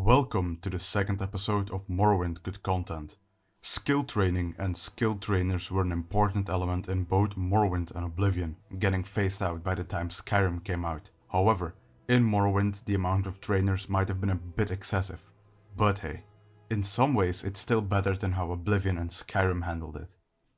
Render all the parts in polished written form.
Welcome to the second episode of Morrowind Good Content. Skill training and skill trainers were an important element in both Morrowind and Oblivion, getting phased out by the time Skyrim came out. However, in Morrowind the amount of trainers might have been a bit excessive. But hey, in some ways it's still better than how Oblivion and Skyrim handled it.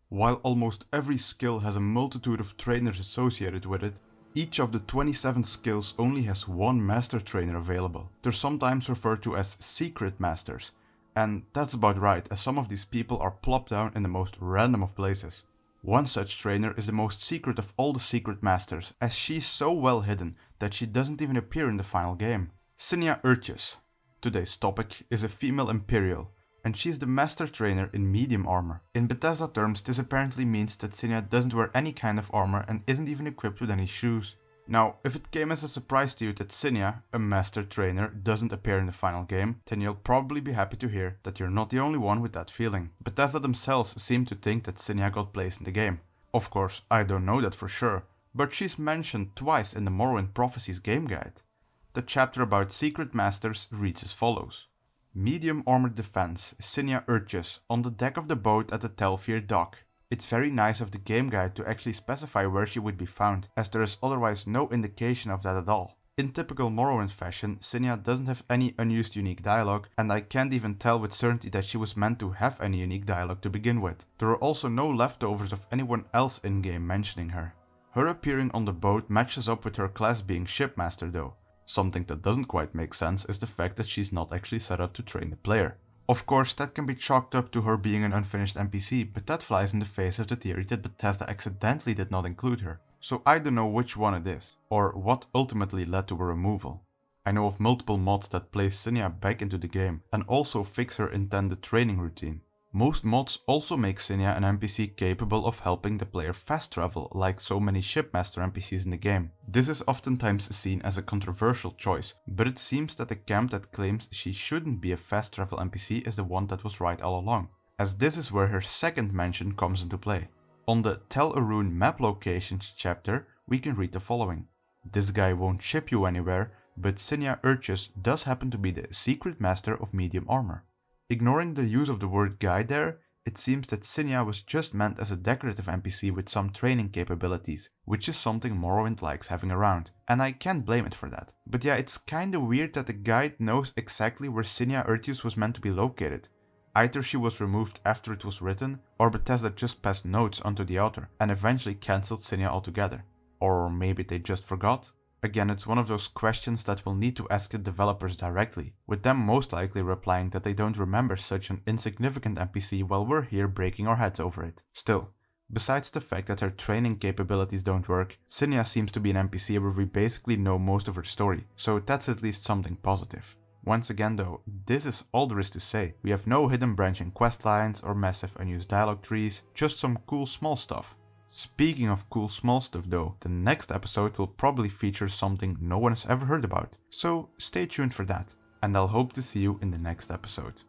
While almost every skill has a multitude of trainers associated with it, each of the 27 skills only has one master trainer available. They're sometimes referred to as secret masters, and that's about right, as some of these people are plopped down in the most random of places. One such trainer is the most secret of all the secret masters, as she's so well hidden that she doesn't even appear in the final game. Cinia Urtius. Today's topic is a female Imperial, and she's the master trainer in medium armor. In Bethesda terms, this apparently means that Cinia doesn't wear any kind of armor and isn't even equipped with any shoes. Now, if it came as a surprise to you that Cinia, a master trainer, doesn't appear in the final game, then you'll probably be happy to hear that you're not the only one with that feeling. Bethesda themselves seem to think that Cinia got placed in the game. Of course, I don't know that for sure, but she's mentioned twice in the Morrowind Prophecies game guide. The chapter about secret masters reads as follows. Medium armored defense, Cinia Urtius, on the deck of the boat at the Telfir dock. It's very nice of the game guide to actually specify where she would be found, as there is otherwise no indication of that at all. In typical Morrowind fashion, Cinia doesn't have any unused unique dialogue, and I can't even tell with certainty that she was meant to have any unique dialogue to begin with. There are also no leftovers of anyone else in-game mentioning her. Her appearing on the boat matches up with her class being shipmaster though. Something that doesn't quite make sense is the fact that she's not actually set up to train the player. Of course, that can be chalked up to her being an unfinished NPC, but that flies in the face of the theory that Bethesda accidentally did not include her. So I don't know which one it is, or what ultimately led to her removal. I know of multiple mods that place Cinia back into the game, and also fix her intended training routine. Most mods also make Cinia an NPC capable of helping the player fast travel, like so many shipmaster NPCs in the game. This is oftentimes seen as a controversial choice, but it seems that the camp that claims she shouldn't be a fast travel NPC is the one that was right all along, as this is where her second mention comes into play. On the Tel Arun map locations chapter, we can read the following. This guy won't ship you anywhere, but Cinia Urtius does happen to be the secret master of medium armor. Ignoring the use of the word guy there, it seems that Cinia was just meant as a decorative NPC with some training capabilities, which is something Morrowind likes having around, and I can't blame it for that. But yeah, it's kinda weird that the guide knows exactly where Cinia Urtius was meant to be located. Either she was removed after it was written, or Bethesda just passed notes onto the author and eventually cancelled Cinia altogether. Or maybe they just forgot? Again, it's one of those questions that we'll need to ask the developers directly, with them most likely replying that they don't remember such an insignificant NPC while we're here breaking our heads over it. Still, besides the fact that her training capabilities don't work, Cinia seems to be an NPC where we basically know most of her story, so that's at least something positive. Once again though, this is all there is to say. We have no hidden branching quest lines or massive unused dialogue trees, just some cool small stuff. Speaking of cool small stuff though, the next episode will probably feature something no one has ever heard about, so stay tuned for that, and I'll hope to see you in the next episode.